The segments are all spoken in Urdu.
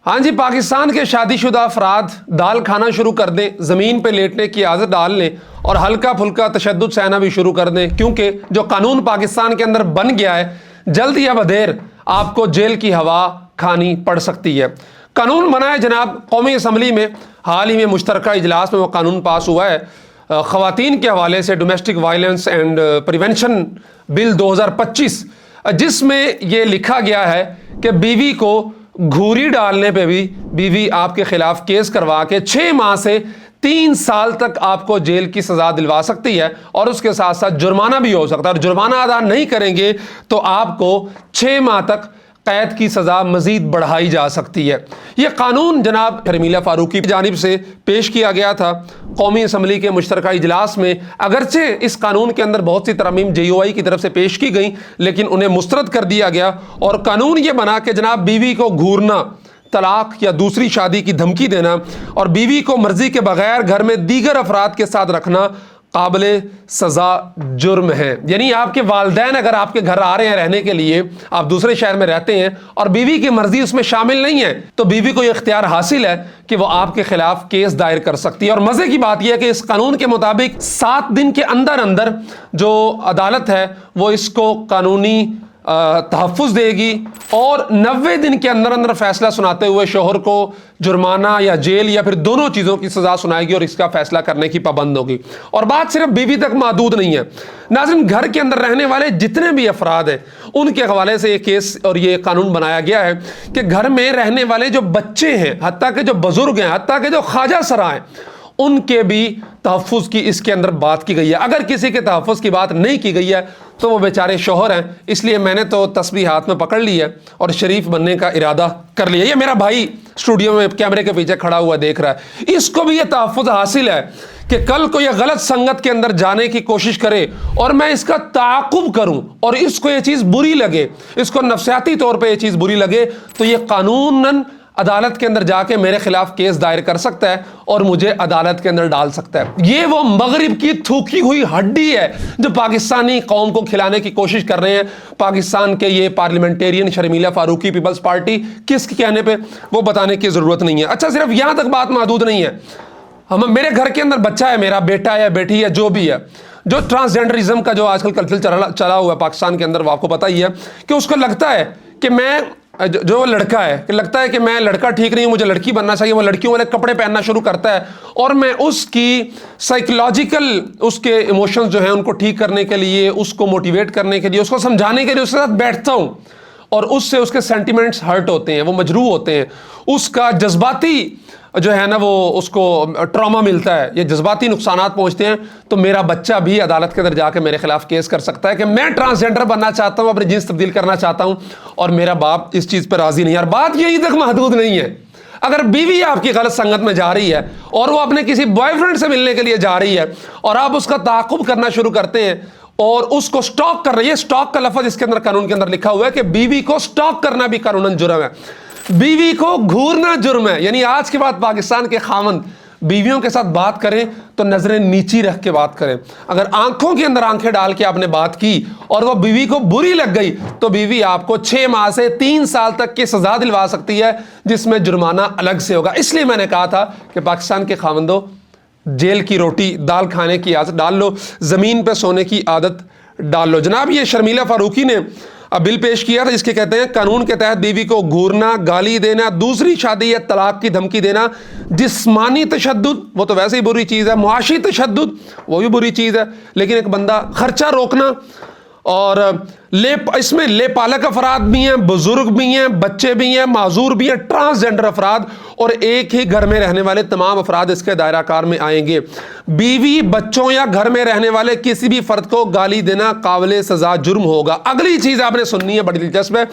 ہاں جی، پاکستان کے شادی شدہ افراد دال کھانا شروع کر دیں، زمین پہ لیٹنے کی عادت ڈال لیں اور ہلکا پھلکا تشدد سہنا بھی شروع کر دیں، کیونکہ جو قانون پاکستان کے اندر بن گیا ہے جلد یا بدیر آپ کو جیل کی ہوا کھانی پڑ سکتی ہے۔ قانون بنا ہے جناب، قومی اسمبلی میں حال ہی میں مشترکہ اجلاس میں وہ قانون پاس ہوا ہے خواتین کے حوالے سے، ڈومیسٹک وائلنس اینڈ پریونشن بل 2025، جس میں یہ لکھا گیا ہے کہ بیوی کو گھوری ڈالنے پہ بھی بیوی آپ کے خلاف کیس کروا کے 6 ماہ سے 3 سال تک آپ کو جیل کی سزا دلوا سکتی ہے، اور اس کے ساتھ ساتھ جرمانہ بھی ہو سکتا ہے، اور جرمانہ ادا نہیں کریں گے تو آپ کو 6 ماہ تک قید کی سزا مزید بڑھائی جا سکتی ہے۔ یہ قانون جناب شرمیلہ فاروقی کی جانب سے پیش کیا گیا تھا قومی اسمبلی کے مشترکہ اجلاس میں۔ اگرچہ اس قانون کے اندر بہت سی ترامیم JUI کی طرف سے پیش کی گئیں، لیکن انہیں مسترد کر دیا گیا، اور قانون یہ بنا کہ جناب بیوی کو گھورنا، طلاق یا دوسری شادی کی دھمکی دینا اور بیوی کو مرضی کے بغیر گھر میں دیگر افراد کے ساتھ رکھنا قابل سزا جرم ہے۔ یعنی آپ کے والدین اگر آپ کے گھر آ رہے ہیں رہنے کے لیے، آپ دوسرے شہر میں رہتے ہیں اور بیوی کی مرضی اس میں شامل نہیں ہے، تو بیوی کو یہ اختیار حاصل ہے کہ وہ آپ کے خلاف کیس دائر کر سکتی ہے۔ اور مزے کی بات یہ ہے کہ اس قانون کے مطابق 7 دن کے اندر اندر جو عدالت ہے وہ اس کو قانونی تحفظ دے گی، اور 90 دن کے اندر اندر فیصلہ سناتے ہوئے شوہر کو جرمانہ یا جیل یا پھر دونوں چیزوں کی سزا سنائے گی اور اس کا فیصلہ کرنے کی پابند ہوگی۔ اور بات صرف بیوی تک محدود نہیں ہے ناظرین، گھر کے اندر رہنے والے جتنے بھی افراد ہیں ان کے حوالے سے یہ کیس اور یہ قانون بنایا گیا ہے کہ گھر میں رہنے والے جو بچے ہیں، حتیٰ کہ جو بزرگ ہیں، حتیٰ کہ جو خواجہ سرا ہیں، ان کے بھی تحفظ کی اس کے اندر بات کی گئی ہے۔ اگر کسی کے تحفظ کی بات نہیں کی گئی ہے تو وہ بیچارے شوہر ہیں، اس لیے میں نے تو تسبیح ہاتھ میں پکڑ لی ہے اور شریف بننے کا ارادہ کر لیا۔ یہ میرا بھائی اسٹوڈیو میں کیمرے کے پیچھے کھڑا ہوا دیکھ رہا ہے، اس کو بھی یہ تحفظ حاصل ہے کہ کل کو یہ غلط سنگت کے اندر جانے کی کوشش کرے اور میں اس کا تعاقب کروں اور اس کو یہ چیز بری لگے، اس کو نفسیاتی طور پہ یہ چیز بری لگے، تو یہ قانوناً عدالت کے اندر جا کے میرے خلاف کیس دائر کر سکتا ہے اور مجھے عدالت کے اندر ڈال سکتا ہے۔ یہ وہ مغرب کی تھوکی ہوئی ہڈی ہے جو پاکستانی قوم کو کھلانے کی کوشش کر رہے ہیں پاکستان کے یہ پارلیمنٹیرین شرمیلہ فاروقی پیپلز پارٹی۔ کس کے کہنے پہ وہ بتانے کی ضرورت نہیں ہے۔ اچھا، صرف یہاں تک بات محدود نہیں ہے، میرے گھر کے اندر بچہ ہے، میرا بیٹا ہے، بیٹی ہے، جو بھی ہے، جو ٹرانسجینڈرزم کا جو آج کل کلچر چلا ہوا ہے پاکستان کے اندر، وہ آپ کو پتہ ہی ہے کہ اس کو لگتا ہے کہ میں جو لڑکا ہے کہ لگتا ہے کہ میں لڑکا ٹھیک نہیں ہوں، مجھے لڑکی بننا چاہیے، وہ لڑکیوں والے کپڑے پہننا شروع کرتا ہے، اور میں اس کی سائیکولوجیکل اس کے ایموشنز جو ہیں ان کو ٹھیک کرنے کے لیے، اس کو موٹیویٹ کرنے کے لیے، اس کو سمجھانے کے لیے اس کے ساتھ بیٹھتا ہوں، اور اس سے اس کے سینٹیمنٹس ہرٹ ہوتے ہیں، وہ مجروح ہوتے ہیں، اس کا جذباتی جو ہے نا وہ اس کو ٹراما ملتا ہے، یہ جذباتی نقصانات پہنچتے ہیں، تو میرا بچہ بھی عدالت کے اندر جا کے میرے خلاف کیس کر سکتا ہے کہ میں ٹرانسجینڈر بننا چاہتا ہوں، اپنی جنس تبدیل کرنا چاہتا ہوں، اور میرا باپ اس چیز پر راضی نہیں ہے۔ اور بات یہی تک محدود نہیں ہے، اگر بیوی آپ کی غلط سنگت میں جا رہی ہے اور وہ اپنے کسی بوائے فرینڈ سے ملنے کے لیے جا رہی ہے اور آپ اس کا تعاقب کرنا شروع کرتے ہیں اور اس کو سٹاک کر رہی ہے، سٹاک کا لفظ اس کے اندر قانون کے اندر لکھا ہوا ہے کہ بیوی کو سٹاک کرنا بھی قانوناً جرم ہے، بیوی کو گھورنا جرم ہے۔ یعنی آج کے بعد پاکستان کے خاوند بیویوں کے ساتھ بات کریں تو نظریں نیچی رکھ کے بات کریں۔ اگر آنکھوں کے اندر آنکھیں ڈال کے آپ نے بات کی اور وہ بیوی کو بری لگ گئی تو بیوی آپ کو 6 ماہ سے 3 سال تک کی سزا دلوا سکتی ہے، جس میں جرمانہ الگ سے ہوگا۔ اس لیے میں نے کہا تھا کہ پاکستان کے خاوندوں، جیل کی روٹی دال کھانے کی عادت ڈال لو، زمین پہ سونے کی عادت ڈال لو۔ جناب یہ شرمیلہ فاروقی نے بل پیش کیا تھا، جس کے کہتے ہیں قانون کے تحت بیوی کو گھورنا، گالی دینا، دوسری شادی یا طلاق کی دھمکی دینا، جسمانی تشدد وہ تو ویسے ہی بری چیز ہے، معاشی تشدد وہ بھی بری چیز ہے، لیکن ایک بندہ خرچہ روکنا، اور اس میں لے پالک افراد بھی ہیں، بزرگ بھی ہیں، بچے بھی ہیں، معذور بھی ہیں، ٹرانسجینڈر افراد، اور ایک ہی گھر میں رہنے والے تمام افراد اس کے دائرہ کار میں آئیں گے۔ بیوی، بچوں یا گھر میں رہنے والے کسی بھی فرد کو گالی دینا قابل سزا جرم ہوگا۔ اگلی چیز آپ نے سننی ہے، بڑی دلچسپ ہے،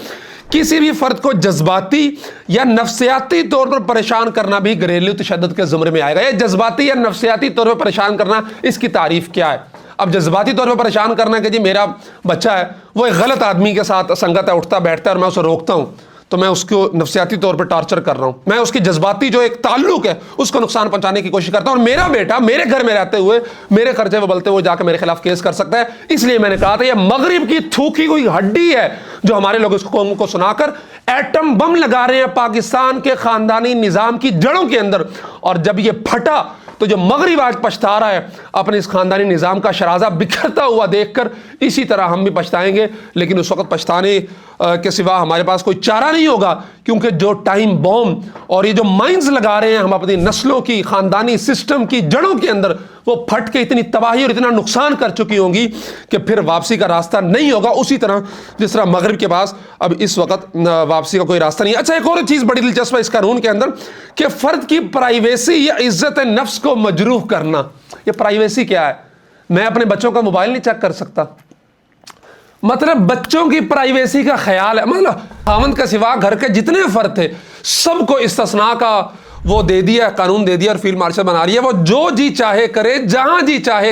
کسی بھی فرد کو جذباتی یا نفسیاتی طور پر پریشان کرنا بھی گھریلو تشدد کے زمرے میں آئے گا۔ یہ جذباتی یا نفسیاتی طور پر پریشان کرنا، اس کی تعریف کیا ہے؟ اب جذباتی طور پہ پریشان کرنا کہ جی میرا بچہ ہے، وہ ایک غلط آدمی کے ساتھ سنگت ہے، اٹھتا بیٹھتا ہے اور میں اسے روکتا ہوں، تو میں اس کو نفسیاتی طور پہ ٹارچر کر رہا ہوں، میں اس کی جذباتی جو ایک تعلق ہے اس کو نقصان پہنچانے کی کوشش کرتا ہوں، اور میرا بیٹا میرے گھر میں رہتے ہوئے میرے خرچے ببلتے ہوئے جا کے میرے خلاف کیس کر سکتا ہے۔ اس لیے میں نے کہا تھا یہ مغرب کی تھوکی ہوئی ہڈی ہے جو ہمارے لوگ اس قوم کو سنا کر ایٹم بم لگا رہے ہیں پاکستان کے خاندانی نظام کی جڑوں کے اندر، اور جب یہ پھٹا تو جو مغرب آج پچھتا رہا ہے اپنے اس خاندانی نظام کا شرازہ بکھرتا ہوا دیکھ کر، اسی طرح ہم بھی پچھتائیں گے، لیکن اس وقت پچھتانے کے سوا ہمارے پاس کوئی چارہ نہیں ہوگا، کیونکہ جو ٹائم بوم اور یہ جو مائنز لگا رہے ہیں ہم اپنی نسلوں کی خاندانی سسٹم کی جڑوں کے اندر، وہ پھٹ کے اتنی تباہی اور اتنا نقصان کر چکی ہوں گی کہ پھر واپسی کا راستہ نہیں ہوگا، اسی طرح جس طرح مغرب کے پاس اب اس وقت واپسی کا کوئی راستہ نہیں ہے۔ اچھا، ایک اور چیز بڑی دلچسپ ہے اس قانون کے اندر کہ فرد کی پرائیویسی یا عزت نفس کو مجروح کرنا۔ یہ پرائیویسی کیا ہے؟ میں اپنے بچوں کا موبائل نہیں چیک کر سکتا، مطلب بچوں کی پرائیویسی کا خیال ہے، مطلب خاوند کا سوا گھر کے جتنے فرد تھے سب کو استثناء کا وہ دے دیا، قانون دے دیا اور فیلڈ مارشل بنا رہی ہے، وہ جو جی چاہے کرے، جہاں جی چاہے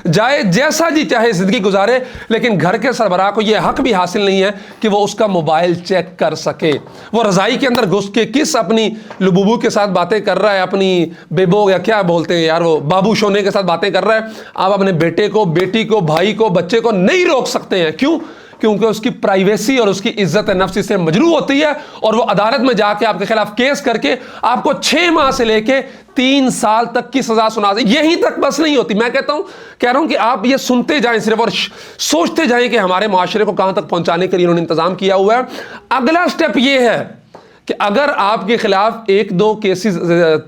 جائے، جیسا جی چاہے زندگی گزارے، لیکن گھر کے سربراہ کو یہ حق بھی حاصل نہیں ہے کہ وہ اس کا موبائل چیک کر سکے۔ وہ رضائی کے اندر گھس کے کس اپنی لبوبو کے ساتھ باتیں کر رہا ہے، اپنی بیبو یا کیا بولتے ہیں یار، وہ بابو شونے کے ساتھ باتیں کر رہا ہے، آپ اپنے بیٹے کو، بیٹی کو، بھائی کو، بچے کو نہیں روک سکتے ہیں۔ کیوں؟ کیونکہ اس کی پرائیویسی اور اس کی عزت نفس سے مجروح ہوتی ہے، اور وہ عدالت میں جا کے آپ کے خلاف کیس کر کے آپ کو 6 ماہ سے لے کے 3 سال تک کی سزا سنا دے۔ یہیں تک بس نہیں ہوتی، میں کہہ رہا ہوں کہ آپ یہ سنتے جائیں صرف اور سوچتے جائیں کہ ہمارے معاشرے کو کہاں تک پہنچانے کے لیے انہوں نے انتظام کیا ہوا ہے۔ اگلا سٹیپ یہ ہے کہ اگر آپ کے خلاف 1-2 کیسز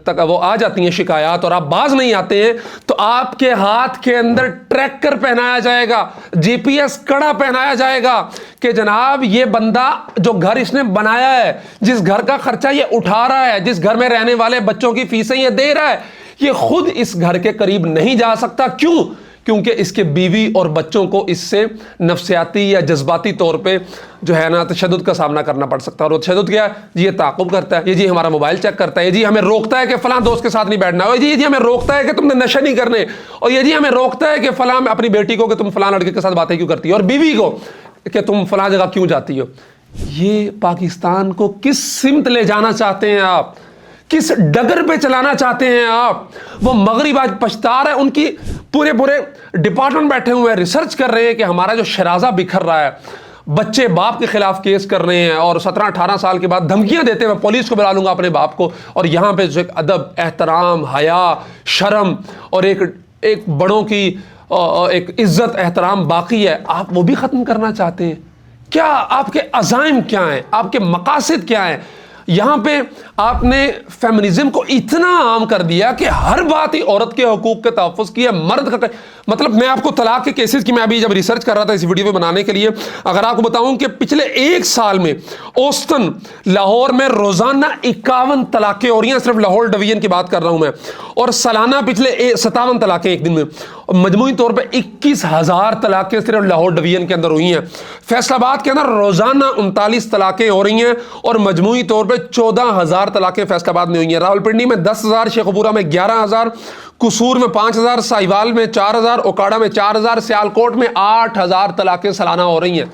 تک وہ آ جاتی ہیں شکایات اور آپ باز نہیں آتے ہیں تو آپ کے ہاتھ کے اندر ٹریکر پہنایا جائے گا، جی پی ایس کڑا پہنایا جائے گا کہ جناب یہ بندہ جو گھر اس نے بنایا ہے، جس گھر کا خرچہ یہ اٹھا رہا ہے، جس گھر میں رہنے والے بچوں کی فیسیں یہ دے رہا ہے، یہ خود اس گھر کے قریب نہیں جا سکتا۔ کیوں؟ کیونکہ اس کے بیوی اور بچوں کو اس سے نفسیاتی یا جذباتی طور پہ جو ہے نا تشدد کا سامنا کرنا پڑ سکتا ہے۔ اور وہ تشدد کیا ہے؟ جی یہ تعاقب کرتا ہے، یہ جی ہمارا موبائل چیک کرتا ہے، یہ جی ہمیں روکتا ہے کہ فلاں دوست کے ساتھ نہیں بیٹھنا، اور یہ جی ہمیں روکتا ہے کہ تم نے نشہ نہیں کرنے، اور یہ جی ہمیں روکتا ہے کہ فلاں اپنی بیٹی کو کہ تم فلاں لڑکے کے ساتھ باتیں کیوں کرتی ہو، اور بیوی کو کہ تم فلاں جگہ کیوں جاتی ہو۔ یہ پاکستان کو کس سمت لے جانا چاہتے ہیں آپ؟ کس ڈگر پہ چلانا چاہتے ہیں آپ؟ وہ مغرب آج پچھتا رہا ہے، ان کی پورے ڈپارٹمنٹ بیٹھے ہوئے ہیں، ریسرچ کر رہے ہیں کہ ہمارا جو شرازہ بکھر رہا ہے، بچے باپ کے خلاف کیس کر رہے ہیں اور 17-18 سال کے بعد دھمکیاں دیتے ہیں میں پولیس کو بلا لوں گا اپنے باپ کو، اور یہاں پہ جو ایک ادب، احترام، حیا، شرم اور ایک بڑوں کی ایک عزت احترام باقی ہے، آپ وہ بھی ختم کرنا چاہتے ہیں؟ کیا آپ کے عزائم کیا ہیں؟ آپ کے مقاصد کیا ہیں؟ یہاں پہ آپ نے فیمنزم کو اتنا عام کر دیا کہ ہر بات ہی عورت کے حقوق کے تحفظ کی ہے، مرد کا، مطلب میں آپ کو طلاق کے کیسز کی، میں ابھی جب ریسرچ کر رہا تھا اس ویڈیو پہ بنانے کے لیے، اگر آپ کو بتاؤں کہ پچھلے 1 سال میں اوسطن لاہور میں روزانہ 51 طلاقیں ہو رہی ہیں، صرف لاہور ڈویژن کی بات کر رہا ہوں میں، اور سالانہ پچھلے 57 طلاقیں ایک دن میں، اور مجموعی طور پہ 21,000 طلاقیں صرف لاہور ڈویژن کے اندر ہوئی ہیں۔ فیصل آباد کے اندر روزانہ 39 طلاقیں ہو رہی ہیں اور مجموعی طور پہ 14,000 طلاقیں فیصل آباد میں ہوئی ہیں۔ راولپنڈی میں 10,000، شیخ پورہ میں 11,000، قصور میں 5,000، ساہیوال میں 4,000، اوکاڑا میں 4,000، سیالکوٹ میں 8,000 طلاقیں سالانہ ہو رہی ہیں۔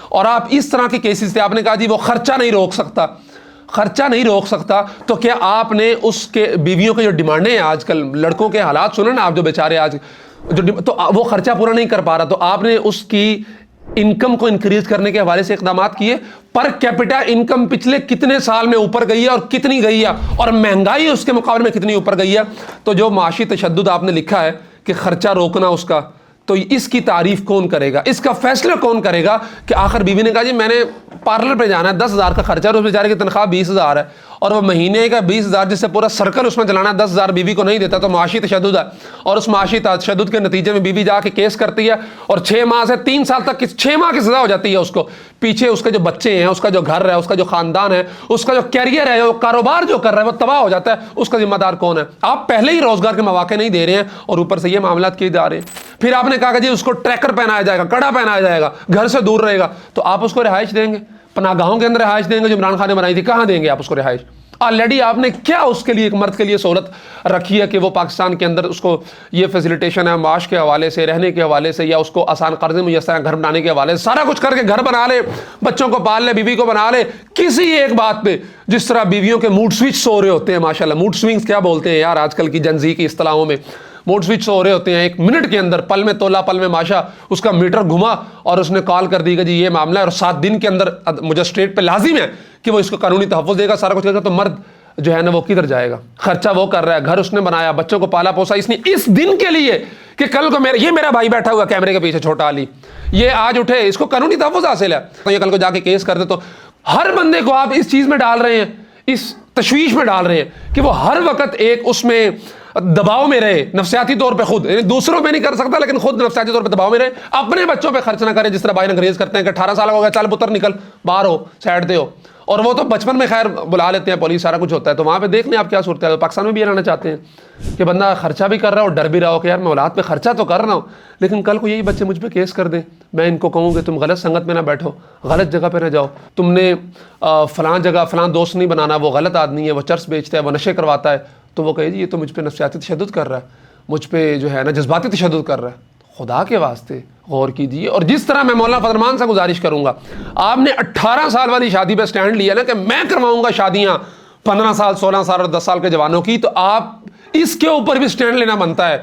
اور آپ اس طرح کے کیسز تھے، آپ نے کہا جی وہ خرچہ نہیں روک سکتا، تو کیا آپ نے اس کے بیویوں کے جو ڈیمانڈیں ہیں، آج کل لڑکوں کے حالات سنیں نا آپ، جو بیچارے آج تو وہ خرچہ پورا نہیں کر پا رہا، تو آپ نے اس کی انکم کو انکریز کرنے کے حوالے سے اقدامات کیے؟ پر کیپٹا انکم پچھلے کتنے سال میں اوپر گئی ہے اور کتنی گئی ہے، اور مہنگائی اس کے مقابلے میں کتنی اوپر گئی ہے؟ تو جو معاشی تشدد آپ نے لکھا ہے کہ خرچہ روکنا اس کا، تو اس کی تعریف کون کرے گا؟ اس کا فیصلہ کون کرے گا کہ آخر بیوی نے کہا جی میں نے پارلر پہ جانا ہے، 10,000 کا خرچہ، اور اس بیچارے کی تنخواہ 20,000 ہے، اور وہ مہینے کا 20,000 جس سے پورا سرکل اس میں چلانا ہے، 10,000 بیوی کو نہیں دیتا، تو معاشی تشدد ہے۔ اور اس معاشی تشدد کے نتیجے میں بیوی جا کے کیس کرتی ہے، اور 6 ماہ سے 3 سال تک 6 ماہ کی سزا ہو جاتی ہے اس کو۔ پیچھے اس کے جو بچے ہیں، اس کا جو گھر ہے، اس کا جو خاندان ہے، اس کا جو کیریئر ہے، وہ کاروبار جو کر رہا ہے وہ تباہ ہو جاتا ہے۔ اس کا ذمہ دار کون ہے؟ آپ پہلے ہی روزگار کے مواقع نہیں دے رہے ہیں اور اوپر سے یہ معاملات کیے جا رہے ہیں۔ پھر آپ نے کہا کہ جی اس کو ٹریکر پہنایا جائے گا، کڑا پہنایا جائے گا، گھر سے دور رہے گا، تو آپ اس کو رہائش دیں گے؟ پناہ گاہوں کے اندر رہائش دیں گے جو عمران خان نے بنائی تھی؟ کہاں دیں گے آپ اس کو رہائش؟ آلریڈی آپ نے کیا اس کے لیے، ایک مرد کے لیے سہولت رکھی ہے کہ وہ پاکستان کے اندر اس کو یہ فیسیلیٹیشن ہے معاش کے حوالے سے، رہنے کے حوالے سے، یا اس کو آسان قرضے میسر ہیں گھر بنانے کے حوالے سے، سارا کچھ کر کے گھر بنا لے، بچوں کو پال لے، بیوی کو بنا لے، کسی ایک بات پہ جس طرح بیویوں کے موڈ سوئچ سو رہے ہوتے ہیں، ماشاءاللہ موڈ سوئنگز کیا بولتے ہیں یار آج کل کی جن زی کی اصطلاحوں میں، موڈ سوئچ سے ہو رہے ہوتے ہیں، 1 منٹ کے اندر پل میں تولا پل میں ماشا اس کا میٹر گھما اور اس نے کال کر دی کہ جی یہ معاملہ ہے، اور 7 دن کے اندر مجسٹریٹ پہ لازم ہے کہ وہ اس کو قانونی تحفظ دے گا، سارا کچھ کرے گا، تو مرد جو ہے نا وہ کدھر جائے گا؟ خرچہ وہ کر رہا ہے، گھر اس نے بنایا، بچوں کو پالا پوسا اس نے اس دن کے لیے کہ کل کو یہ میرا بھائی بیٹھا ہوا کیمرے کے پیچھے چھوٹا علی، یہ آج اٹھے، اس کو قانونی تحفظ حاصل ہے، تو یہ کل کو جا کے کیس کر دے۔ تو ہر بندے کو آپ اس چیز میں ڈال رہے ہیں، اس تشویش میں ڈال رہے ہیں کہ وہ ہر وقت ایک اس میں دباؤ میں رہے، نفسیاتی طور پہ خود، یعنی دوسروں پہ نہیں کر سکتا لیکن خود نفسیاتی طور پہ دباؤ میں رہے، اپنے بچوں پہ خرچ نہ کرے، جس طرح بھائی انگریز کرتے ہیں کہ 18 سال ہو گیا چل پتر نکل باہر ہو سائڈ دے ہو، اور وہ تو بچپن میں خیر بلا لیتے ہیں پولیس، سارا کچھ ہوتا ہے، تو وہاں پہ دیکھ لیں آپ کیا صورت ہے۔ پاکستان میں بھی یہ لانا چاہتے ہیں کہ بندہ خرچہ بھی کر رہا ہو، ڈر بھی رہا ہو کہ یار میں اولاد پہ خرچہ تو کر رہا ہوں، لیکن کل کو یہی بچے مجھ پہ کیس کر دیں، میں ان کو کہوں کہ تم غلط سنگت میں نہ بیٹھو، غلط جگہ پہ نہ جاؤ، تم نے فلاں جگہ فلاں دوست نہیں بنانا، وہ غلط آدمی ہے، وہ چرس بیچتا ہے، وہ نشے کرواتا ہے، تو وہ کہے جی یہ تو مجھ پہ نفسیاتی تشدد کر رہا ہے، مجھ پہ جو ہے نا جذباتی تشدد کر رہا ہے۔ خدا کے واسطے غور کیجیے۔ اور جس طرح میں مولانا فضل الرحمان سے گزارش کروں گا، آپ نے 18 سال والی شادی پہ سٹینڈ لیا نا کہ میں کرواؤں گا شادیاں 15 سال 16 سال اور 10 سال کے جوانوں کی، تو آپ اس کے اوپر بھی سٹینڈ لینا بنتا ہے۔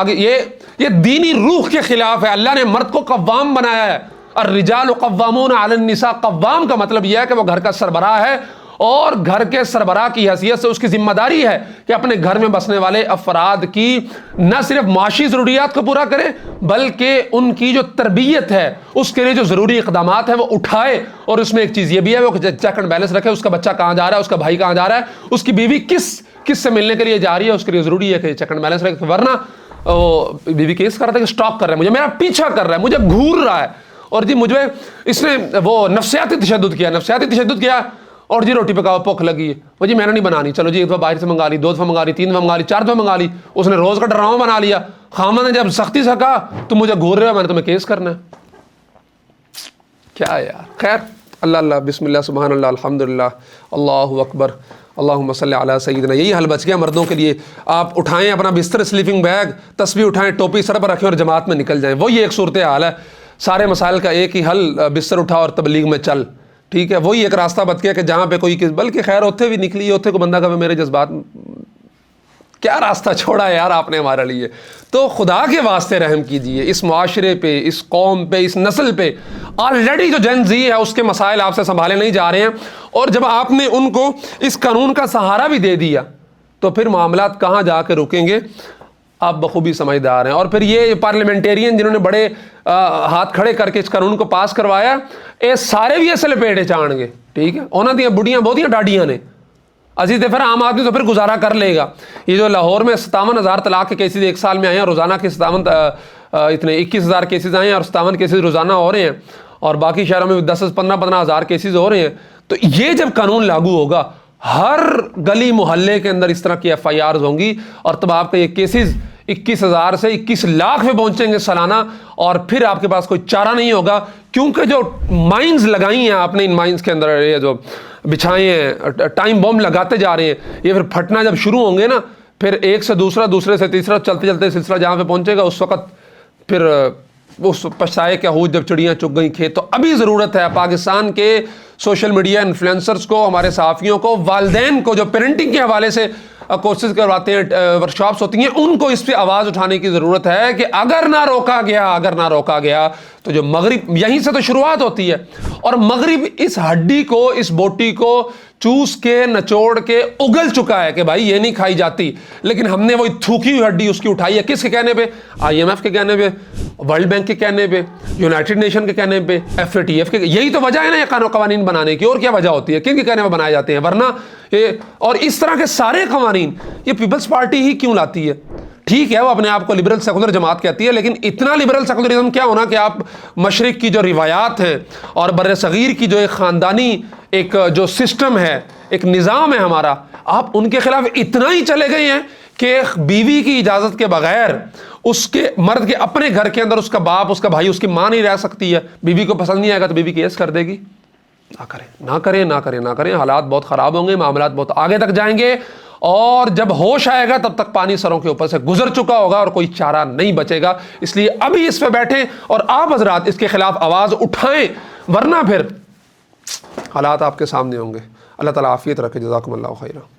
یہ دینی روح کے خلاف ہے۔ اللہ نے مرد کو قوام بنایا ہے، الرجال قوامون علی النساء، قوام کا مطلب یہ ہے کہ وہ گھر کا سربراہ ہے، اور گھر کے سربراہ کی حیثیت سے اس کی ذمہ داری ہے کہ اپنے گھر میں بسنے والے افراد کی نہ صرف معاشی ضروریات کو پورا کرے بلکہ ان کی جو تربیت ہے اس کے لیے جو ضروری اقدامات ہیں وہ اٹھائے، اور اس میں ایک چیز یہ بھی ہے وہ چیک اینڈ بیلنس رکھے، اس کا بچہ کہاں جا رہا ہے، اس کا بھائی کہاں جا رہا ہے، اس کی بیوی کس سے ملنے کے لیے جا رہی ہے، اس کے لیے ضروری ہے کہ چیک اینڈ بیلنس رکھے، ورنہ بیوی کیس کر رہا ہے کہ اسٹاک کر رہا ہے، مجھے میرا پیچھا کر رہا ہے، مجھے گھور رہا ہے، اور جی مجھے اس نے وہ نفسیاتی تشدد کیا اور جی روٹی پکاؤ بھوک لگی ہے، وہ جی میں نے نہیں بنانی، چلو جی ایک دفعہ باہر سے منگا لی، 2 دفعہ منگا لی، 3 دفعہ منگا لی، 4 دفعہ منگا لی، اس نے روز کا ڈرامہ بنا لیا، خامد نے جب سختی سے کہا تم مجھے گھور رہے ہو، میں نے تمہیں کیس کرنا ہے۔ کیا یار، خیر اللہ اللہ، بسم اللہ، سبحان اللہ، الحمدللہ، اللہ اکبر، اللہم صلی علی سیدنا۔ یہی حل بچ گیا مردوں کے لیے، آپ اٹھائیں اپنا بستر، سلیپنگ بیگ، تسبیح اٹھائیں، ٹوپی سر پر رکھیں اور جماعت میں نکل جائیں، وہی ایک صورت حال ہے۔ سارے مسائل کا ایک ہی حل، بستر اٹھا اور تبلیغ میں چل، ٹھیک ہے، وہی ایک راستہ بچ گیا کہ جہاں پہ کوئی بلکہ خیر ہوتے بھی نکلی ہوتے کو بندہ کہے میرے جذبات، کیا راستہ چھوڑا ہے یار آپ نے ہمارے لیے۔ تو خدا کے واسطے رحم کیجئے اس معاشرے پہ، اس قوم پہ، اس نسل پہ۔ آلریڈی جو جن زی ہے اس کے مسائل آپ سے سنبھالے نہیں جا رہے ہیں، اور جب آپ نے ان کو اس قانون کا سہارا بھی دے دیا تو پھر معاملات کہاں جا کے رکیں گے، آپ بخوبی سمجھدار ہیں۔ اور پھر یہ پارلیمنٹیرین جنہوں نے بڑے ہاتھ کھڑے کر کے اس قانون کو پاس کروایا، یہ سارے بھی ایسے لپیٹے چان گے، ٹھیک ہے، انہوں نے بڑھیاں بہتیاں ڈاڈیاں نے عزیز، پھر عام آدمی تو پھر گزارا کر لے گا۔ یہ جو لاہور میں 57,000 طلاق کے کیسز ایک سال میں آئے ہیں، روزانہ کے 21,000 کیسز آئے ہیں، اور 57 کیسز روزانہ ہو رہے ہیں، اور باقی شہروں میں 10-15,000 کیسز ہو رہے ہیں، تو یہ جب قانون لاگو ہوگا ہر گلی محلے کے اندر اس طرح کی FIRs ہوں گی، اور تب آپ کا یہ کیسز 21,000 سے 21 لاکھ میں پہنچیں گے سالانہ، اور پھر آپ کے پاس کوئی چارہ نہیں ہوگا، کیونکہ جو مائنز لگائی ہیں آپ نے، ان مائنز کے اندر یہ جو بچھائے ہیں، ٹائم بم لگاتے جا رہے ہیں، یہ پھر پھٹنا جب شروع ہوں گے نا، پھر ایک سے دوسرا، دوسرے سے تیسرا، چلتے چلتے سلسلہ جہاں پہ پہنچے گا اس وقت پھر اس پچھتائے کیا ہو جب چڑیاں چگ گئیں کھیت۔ تو ابھی ضرورت ہے پاکستان کے سوشل میڈیا انفلوئنسرز کو، ہمارے صحافیوں کو، والدین کو جو پیرنٹنگ کے حوالے سے کورسز کرواتے ہیں، ورکشاپس ہوتی ہیں، ان کو اس پہ آواز اٹھانے کی ضرورت ہے کہ اگر نہ روکا گیا تو جو مغرب، یہیں سے تو شروعات ہوتی ہے، اور مغرب اس ہڈی کو، اس بوٹی کو چوس کے نچوڑ کے اگل چکا ہے کہ بھائی یہ نہیں کھائی جاتی، لیکن ہم نے وہی تھوکی ہوئی ہڈی اس کی اٹھائی ہے، کس کے کہنے پہ؟ IMF کے کہنے پہ، ورلڈ بینک کے کہنے پہ، یونائٹڈ نیشن کے کہنے پہ، FATF کے۔ یہی تو وجہ ہے نا یہ قوانین بنانے کی، اور کیا وجہ ہوتی ہے؟ کن کے کہنے پہ بنائے جاتے ہیں؟ ورنہ اور اس طرح کے سارے قوانین یہ پیپلز پارٹی ہی کیوں لاتی ہے؟ ٹھیک ہے وہ اپنے آپ کو لبرل سیکولر جماعت کہتی ہے، لیکن اتنا لبرل سیکولرزم کیا ہونا کہ آپ مشرق کی جو روایات ہیں اور بر صغیر کی جو ایک خاندانی ایک جو سسٹم ہے، ایک نظام ہے ہمارا، آپ ان کے خلاف اتنا ہی چلے گئے ہیں کہ بیوی کی اجازت کے بغیر اس کے مرد کے اپنے گھر کے اندر اس کا باپ، اس کا بھائی، اس کی ماں نہیں رہ سکتی ہے، بیوی کو پسند نہیں آئے گا تو بیوی کیس کر دے گی۔ نہ کریں، حالات بہت خراب ہوں گے، معاملات بہت آگے تک جائیں گے، اور جب ہوش آئے گا تب تک پانی سروں کے اوپر سے گزر چکا ہوگا اور کوئی چارہ نہیں بچے گا۔ اس لیے ابھی اس پہ بیٹھیں اور آپ حضرات اس کے خلاف آواز اٹھائیں، ورنہ پھر حالات آپ کے سامنے ہوں گے۔ اللہ تعالیٰ عافیت رکھے، جزاکم اللہ خیرہ۔